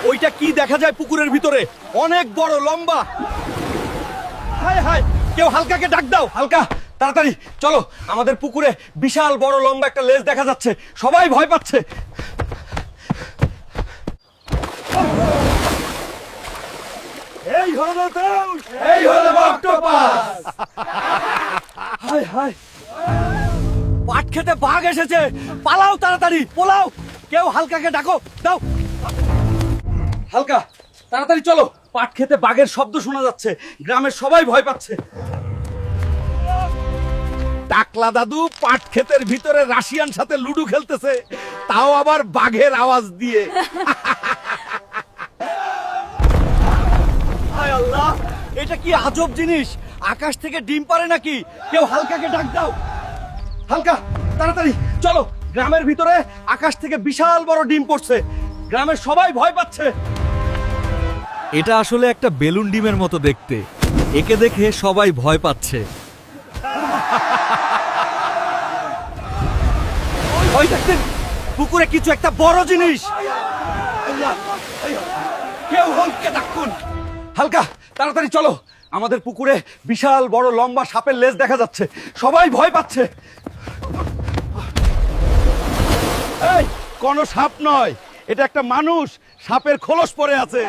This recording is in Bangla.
ওইটা কি দেখা যায় পুকুরের ভিতরে? অনেক বড় লম্বা। হায় হায়, কেউ হালকাকে ডাক দাও। হালকা, তাড়াতাড়ি চলো, আমাদের পুকুরে বিশাল বড় লম্বা একটা লেজ দেখা যাচ্ছে। সবাই ভয় পাচ্ছে। এই হলো তো, এই হলো অক্টোপাস। হায় হায়, পাট খেতে বাঘ এসেছে। পালাও তাড়াতাড়ি, পোলাও। কেউ হালকাকে ডাকো দাও। হালকা, তাড়াতাড়ি চলো, পাট খেতে বাঘের শব্দ শোনা যাচ্ছে। গ্রামের সবাই ভয় পাচ্ছে। টাকলা দাদু পাট ক্ষেতের ভিতরে রাশিয়ান সাথে লুডো খেলতেছে, তাও আবার বাঘের আওয়াজ দিয়ে। হায় আল্লাহ, এটা কি আজব জিনিস! আকাশ থেকে ডিম পারে নাকি? কেউ হালকাকে ডাক দাও। হালকা, তাড়াতাড়ি চলো, গ্রামের ভিতরে আকাশ থেকে বিশাল বড় ডিম পড়ছে। গ্রামের সবাই ভয় পাচ্ছে। এটা আসলে একটা বেলুন ডিমের মতো দেখতে। একে দেখে সবাই ভয় পাচ্ছে। ওই দেখতেন, পুকুরে কিছু একটা বড় জিনিস। কেউ হলকে ডাকুন। হালকা, তাড়াতাড়ি চলো, আমাদের পুকুরে বিশাল বড় লম্বা সাপের লেজ দেখা যাচ্ছে। সবাই ভয় পাচ্ছে। এই, কোনো সাপ নয়, এটা একটা মানুষ, সাপের খোলস পড়ে আছে।